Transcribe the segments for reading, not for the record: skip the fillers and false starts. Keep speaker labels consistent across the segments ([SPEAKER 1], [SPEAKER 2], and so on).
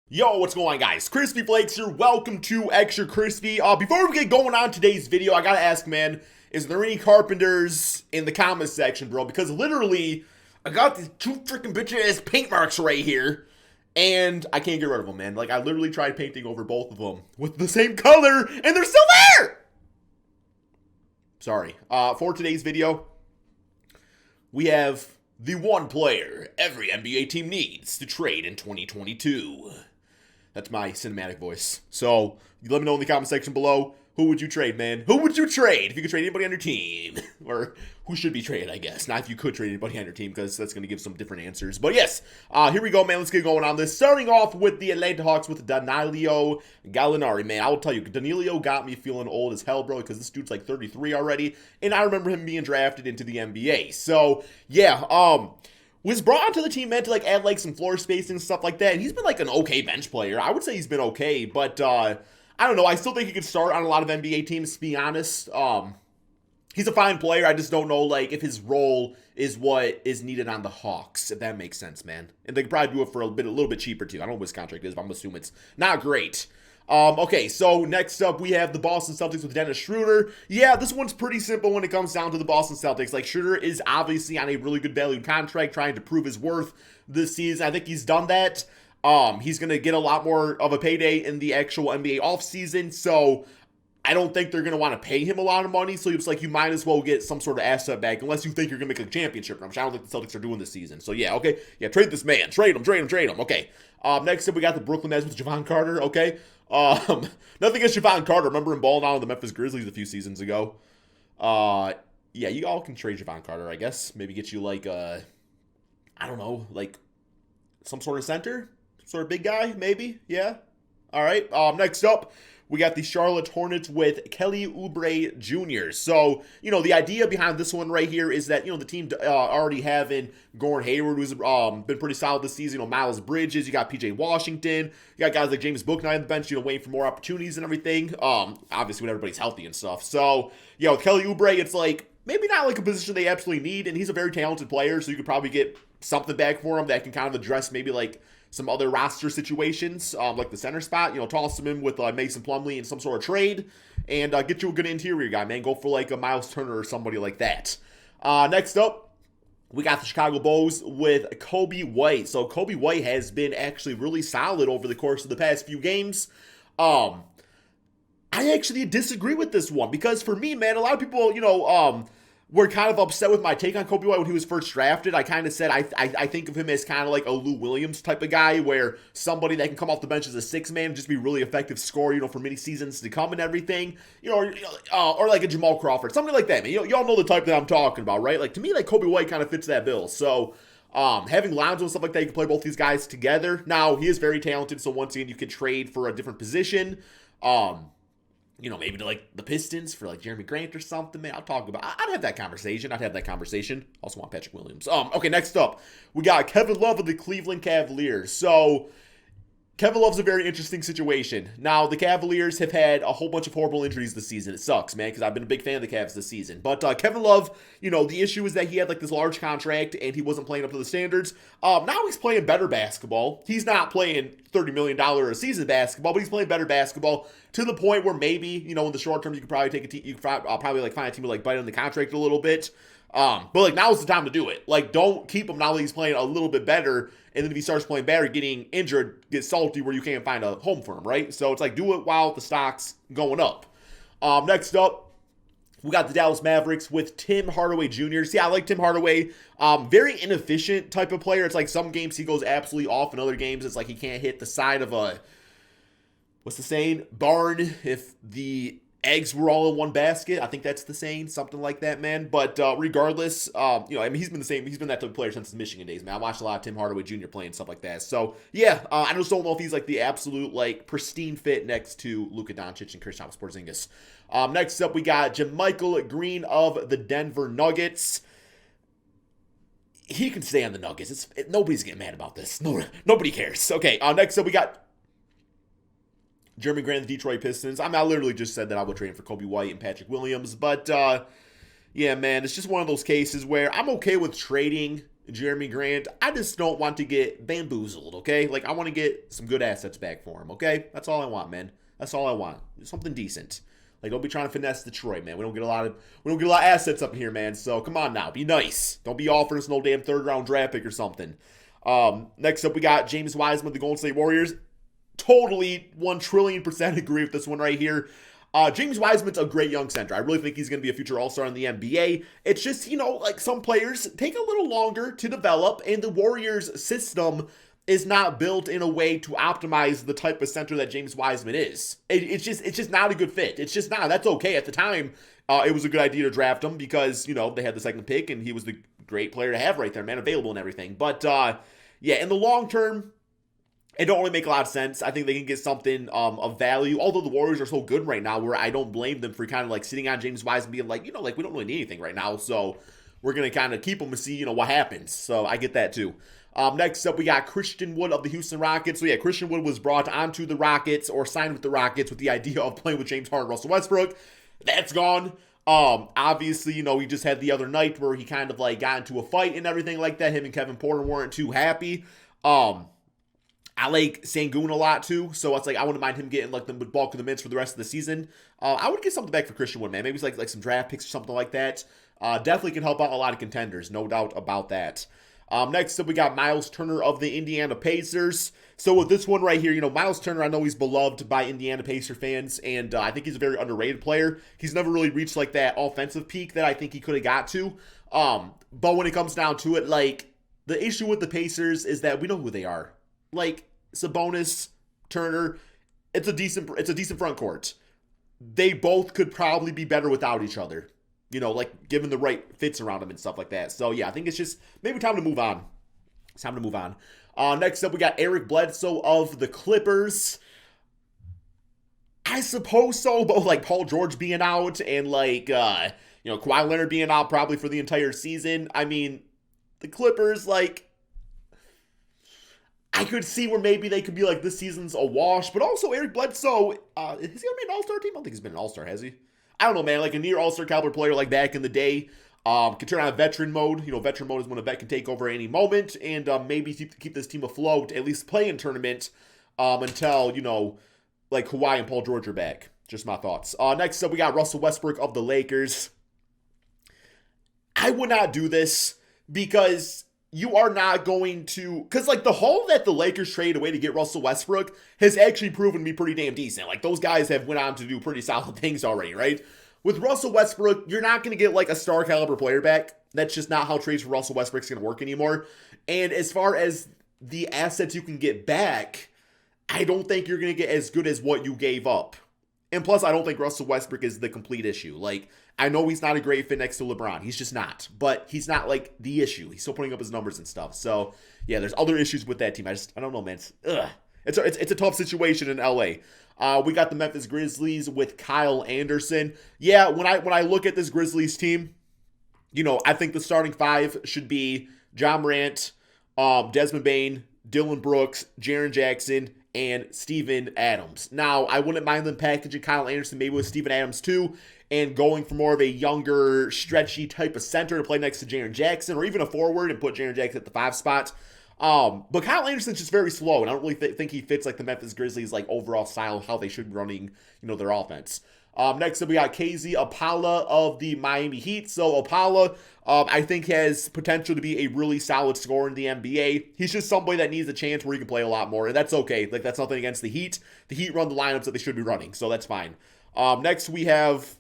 [SPEAKER 1] Yo, what's going on, guys? Crispy Flakes here. Welcome to Extra Crispy. Before we get going on today's video, I gotta ask, man, is there any carpenters in the comments section, bro? Because literally, I got these two freaking bitch-ass paint marks right here, and I can't get rid of them, man. Like, I literally tried painting over both of them with the same color, and they're still there! Sorry. For today's video, we have the one player every NBA team needs to trade in 2022. That's my cinematic voice. So, you let me know in the comment section below, who would you trade, man? Who would you trade if you could trade anybody on your team? Or who should be traded, I guess. Not if you could trade anybody on your team, because that's going to give some different answers. But yes, here we go, man. Let's get going on this. Starting off with the Atlanta Hawks with Danilo Gallinari, man. I will tell you, Danilo got me feeling old as hell, bro, because this dude's like 33 already. And I remember him being drafted into the NBA. So, yeah, was brought onto the team meant to like add like some floor spacing and stuff like that. And he's been like an okay bench player. I would say he's been okay, but I don't know. I still think he could start on a lot of NBA teams, to be honest. He's a fine player. I just don't know like if his role is what is needed on the Hawks, if that makes sense, man. And they could probably do it for a little bit cheaper too. I don't know what his contract is, but I'm assuming it's not great. Okay, so next up we have the Boston Celtics with Dennis Schroeder. Yeah, this one's pretty simple when it comes down to the Boston Celtics. Like, Schroeder is obviously on a really good valued contract, trying to prove his worth this season. I think he's done that. He's going to get a lot more of a payday in the actual NBA offseason, so I don't think they're going to want to pay him a lot of money, so it's like you might as well get some sort of asset back, unless you think you're going to make a championship run, which I don't think the Celtics are doing this season. So yeah, okay. Yeah, trade this man. Trade him. Okay. Next up, we got the Brooklyn Nets with Javon Carter, okay. Nothing against Javon Carter. Remember him balling out on the Memphis Grizzlies a few seasons ago. Yeah, you all can trade Javon Carter, I guess. Maybe get you like, I don't know, like some sort of center? Sort of big guy, maybe? Yeah. All right. Next up, we got the Charlotte Hornets with Kelly Oubre Jr. So, the idea behind this one right here is that, the team already having Gordon Hayward, who's been pretty solid this season. Miles Bridges, you got PJ Washington, you got guys like James Bouknight on the bench, waiting for more opportunities and everything. Obviously when everybody's healthy and stuff. So, with Kelly Oubre, it's like maybe not like a position they absolutely need, and he's a very talented player, so you could probably get something back for him that can kind of address maybe like some other roster situations, like the center spot, toss him in with Mason Plumlee in some sort of trade, and get you a good interior guy, man. Go for like a Miles Turner or somebody like that. Next up, we got the Chicago Bulls with Kobe White. So Kobe White has been actually really solid over the course of the past few games. I actually disagree with this one, because for me, man, a lot of people, were kind of upset with my take on Kobe White when he was first drafted. I kind of said I think of him as kind of like a Lou Williams type of guy, where somebody that can come off the bench as a six-man, just be really effective scorer, for many seasons to come and everything, or like a Jamal Crawford, something like that, man. Y'all know the type that I'm talking about, right? Like, to me, like, Kobe White kind of fits that bill. So, having Lonzo and stuff like that, you can play both these guys together. Now, he is very talented, so once again, you can trade for a different position. Maybe to like the Pistons for like Jeremy Grant or something, man. I'd have that conversation. Also want Patrick Williams. Okay, next up, we got Kevin Love of the Cleveland Cavaliers. So, Kevin Love's a very interesting situation. Now, the Cavaliers have had a whole bunch of horrible injuries this season. It sucks, man, because I've been a big fan of the Cavs this season. But Kevin Love, the issue is that he had like this large contract and he wasn't playing up to the standards. Now he's playing better basketball. He's not playing $30 million a season basketball, but he's playing better basketball to the point where maybe, in the short term, you could probably probably like find a team to like bite on the contract a little bit. But like now's the time to do it. Like, don't keep him now that he's playing a little bit better, and then if he starts playing better, getting injured, get salty where you can't find a home for him, right? So it's like, do it while the stock's going up. Next up, we got the Dallas Mavericks with Tim Hardaway Jr. See, I like Tim Hardaway. Very inefficient type of player. It's like some games he goes absolutely off, and other games it's like he can't hit the side of a, what's the saying? Barn if the eggs were all in one basket. I think that's the saying, something like that, man. But regardless, he's been the same. He's been that type of player since his Michigan days, man. I watched a lot of Tim Hardaway Jr. play and stuff like that. So yeah, I just don't know if he's like the absolute like pristine fit next to Luka Doncic and Kristaps Porzingis. Next up, we got JaMychal Green of the Denver Nuggets. He can stay on the Nuggets. Nobody's getting mad about this. Nobody cares. Okay, next up, we got Jeremy Grant, the Detroit Pistons. I literally just said that I would trade him for Kobe White and Patrick Williams. But, yeah, man, it's just one of those cases where I'm okay with trading Jeremy Grant. I just don't want to get bamboozled, okay? Like, I want to get some good assets back for him, okay? That's all I want, man. That's all I want. Something decent. Like, don't be trying to finesse Detroit, man. We don't get a lot of assets up in here, man. So come on now, be nice. Don't be offering us no damn third-round draft pick or something. Next up, we got James Wiseman, the Golden State Warriors. Totally 1,000,000,000% agree with this one right here. James Wiseman's a great young center. I really think he's going to be a future all-star in the NBA. It's just, like some players take a little longer to develop, and the Warriors system is not built in a way to optimize the type of center that James Wiseman is. It's just not a good fit. It's just not. That's okay. At the time, it was a good idea to draft him because, they had the second pick, and he was the great player to have right there, man, available and everything. But, yeah, in the long term, it don't really make a lot of sense. I think they can get something of value, although the Warriors are so good right now where I don't blame them for kind of like sitting on James Wiseman being like, we don't really need anything right now, so we're going to kind of keep him and see, what happens. So I get that too. Next up, we got Christian Wood of the Houston Rockets. So yeah, Christian Wood was brought onto the Rockets or signed with the Rockets with the idea of playing with James Harden and Russell Westbrook. That's gone. Obviously, he just had the other night where he kind of like got into a fight and everything like that. Him and Kevin Porter weren't too happy. I like Sengun a lot too, so it's like I wouldn't mind him getting like the bulk of the minutes for the rest of the season. I would get something back for Christian Wood, man. Maybe it's like some draft picks or something like that. Definitely can help out a lot of contenders, no doubt about that. Next up, we got Miles Turner of the Indiana Pacers. So with this one right here, Miles Turner, I know he's beloved by Indiana Pacer fans, and I think he's a very underrated player. He's never really reached like that offensive peak that I think he could have got to. But when it comes down to it, like the issue with the Pacers is that we know who they are. Like Sabonis, Turner, it's a decent front court. They both could probably be better without each other. Like given the right fits around them and stuff like that. So yeah, I think it's just maybe time to move on. It's time to move on. Next up, we got Eric Bledsoe of the Clippers. I suppose so, but like Paul George being out and like Kawhi Leonard being out probably for the entire season. I mean, the Clippers, like, I could see where maybe they could be like, this season's a wash, but also Eric Bledsoe, is he going to be an all-star team? I don't think he's been an all-star, has he? I don't know, man. Like a near all-star caliber player like back in the day, can turn on veteran mode. Veteran mode is when a vet can take over at any moment and maybe keep this team afloat, at least play in tournament until, like Kawhi and Paul George are back. Just my thoughts. Next up, we got Russell Westbrook of the Lakers. I would not do this because you are not going to, because like the haul that the Lakers traded away to get Russell Westbrook has actually proven to be pretty damn decent. Like those guys have went on to do pretty solid things already, right? With Russell Westbrook, you're not going to get like a star caliber player back. That's just not how trades for Russell Westbrook's going to work anymore. And as far as the assets you can get back, I don't think you're going to get as good as what you gave up. And plus, I don't think Russell Westbrook is the complete issue. Like, I know he's not a great fit next to LeBron. He's just not. But he's not, like, the issue. He's still putting up his numbers and stuff. So, yeah, there's other issues with that team. I don't know, man. It's a tough situation in LA. We got the Memphis Grizzlies with Kyle Anderson. Yeah, when I look at this Grizzlies team, I think the starting five should be John Morant, Desmond Bane, Dylan Brooks, Jaren Jackson, and Steven Adams. Now, I wouldn't mind them packaging Kyle Anderson maybe with Steven Adams too, and going for more of a younger, stretchy type of center to play next to Jaren Jackson, or even a forward and put Jaren Jackson at the 5 spot. But Kyle Anderson's just very slow, and I don't really think he fits like the Memphis Grizzlies like overall style of how they should be running, their offense. Next up, we got KZ Opala of the Miami Heat. So Opala, I think has potential to be a really solid scorer in the NBA. He's just somebody that needs a chance where he can play a lot more, and that's okay. Like, that's nothing against the Heat. The Heat run the lineups that they should be running, so that's fine. Next, we have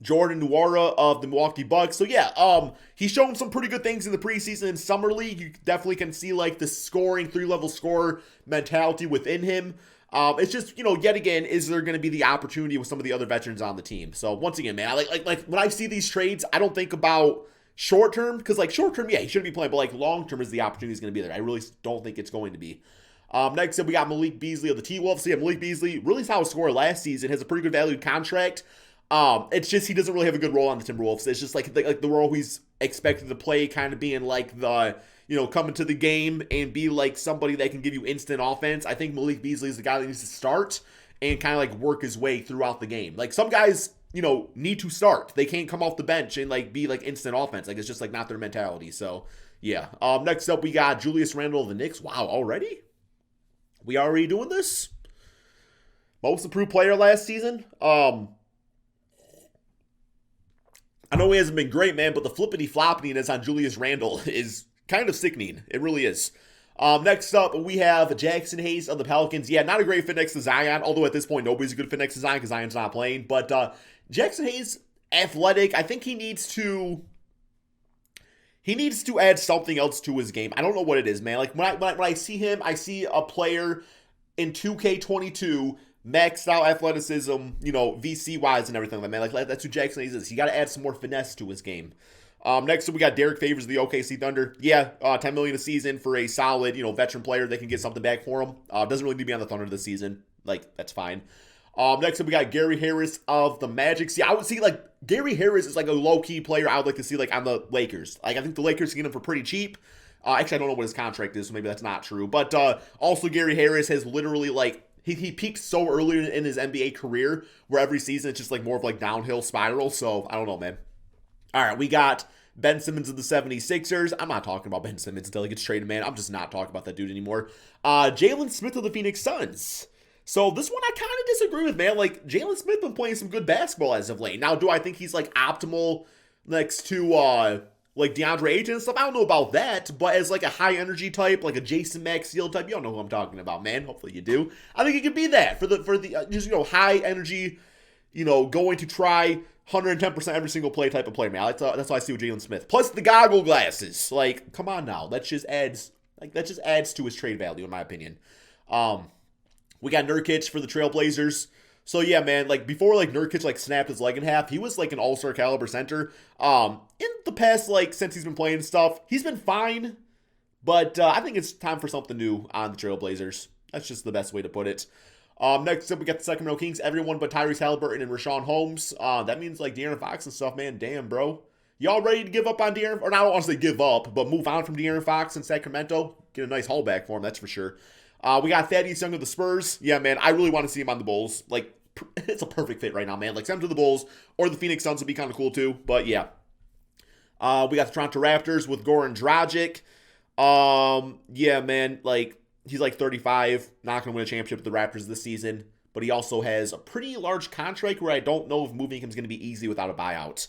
[SPEAKER 1] Jordan Noira of the Milwaukee Bucks. So yeah, he's shown some pretty good things in the preseason and summer league. You definitely can see like the scoring, 3-level scorer mentality within him. It's just, yet again, is there going to be the opportunity with some of the other veterans on the team? So once again, man, like when I see these trades, I don't think about short term, because like short term, yeah, he shouldn't be playing, but like long term is the opportunity is going to be there. I really don't think it's going to be. Next up, we got Malik Beasley of the T-Wolves. So yeah, Malik Beasley, really solid scorer last season, has a pretty good valued contract. It's just he doesn't really have a good role on the Timberwolves. It's just like the role he's expected to play, kind of being like the come into the game and be like somebody that can give you instant offense. I think Malik Beasley is the guy that needs to start and kind of like work his way throughout the game. Like some guys, need to start. They can't come off the bench and like be like instant offense. Like it's just like not their mentality. So Yeah. Next up, we got Julius Randle of the Knicks. Wow, already? We already doing this? Most improved player last season? I know he hasn't been great, man, but the flippity-floppiness on Julius Randle is kind of sickening. It really is. Next up, we have Jackson Hayes of the Pelicans. Yeah, not a great fit next to Zion, although at this point, nobody's a good fit next to Zion because Zion's not playing. But Jackson Hayes, athletic. I think he needs to add something else to his game. I don't know what it is, man. Like, when I see him, I see a player in 2K22 maxed out athleticism, VC wise and everything like that, man. Like that's who Jackson Hayes is. You got to add some more finesse to his game. Next up, we got Derek Favors of the OKC Thunder. Yeah, $10 million a season for a solid, veteran player. They can get something back for him. Doesn't really need to be on the Thunder this season. Like, that's fine. Next up, we got Gary Harris of the Magic. See, I would see, like, Gary Harris is, like, a low-key player I would like to see, like, on the Lakers. Like, I think the Lakers can get him for pretty cheap. Actually, I don't know what his contract is, so maybe that's not true. But also, Gary Harris has literally, like, he peaked so early in his NBA career where every season it's just, like, more of, like, downhill spiral. So, I don't know, man. All right, we got Ben Simmons of the 76ers. I'm not talking about Ben Simmons until he gets traded, man. I'm just not talking about that dude anymore. Jalen Smith of the Phoenix Suns. So this one I kind of disagree with, man. Like, Jalen Smith been playing some good basketball as of late. Now, do I think he's, like, optimal next to, like, DeAndre Ayton and stuff? I don't know about that. But as, like, a high-energy type, like a Jason Maxiell type, you don't know who I'm talking about, man. Hopefully you do. I think he could be that for the just, high-energy, going to try 110% every single play type of player, man. That's why I see with Jalen Smith. Plus the goggle glasses. Like, come on now. That just adds to his trade value, in my opinion. We got Nurkic for the Trailblazers. So yeah, man, like before like Nurkic like snapped his leg in half, he was like an all-star caliber center. In the past, like since he's been playing stuff, he's been fine. But I think it's time for something new on the Trailblazers. That's just the best way to put it. Next up, we got the Sacramento Kings. Everyone but Tyrese Halliburton and Rashawn Holmes. That means like De'Aaron Fox and stuff, man. Damn, bro. Y'all ready to give up on De'Aaron? Or not, I don't want to say give up, but move on from De'Aaron Fox in Sacramento. Get a nice haul back for him, that's for sure. We got Thaddeus Young of the Spurs. Yeah, man, I really want to see him on the Bulls. Like, it's a perfect fit right now, man. Like, send him to the Bulls, or the Phoenix Suns would be kind of cool too. But yeah. We got the Toronto Raptors with Goran Dragic. Yeah, man, like, he's like 35, not going to win a championship with the Raptors this season. But he also has a pretty large contract where I don't know if moving him is going to be easy without a buyout.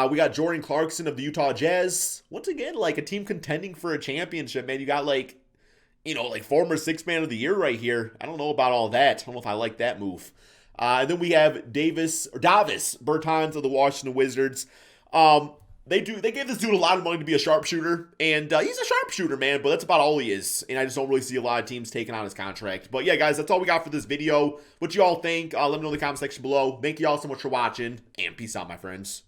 [SPEAKER 1] We got Jordan Clarkson of the Utah Jazz. Once again, like a team contending for a championship, man. You got like, like former sixth man of the year right here. I don't know about all that. I don't know if I like that move. And then we have Davis Bertans of the Washington Wizards. They gave this dude a lot of money to be a sharpshooter, and he's a sharpshooter, man, but that's about all he is, and I just don't really see a lot of teams taking on his contract. But yeah, guys, that's all we got for this video. What you all think? Let me know in the comment section below. Thank you all so much for watching, and peace out, my friends.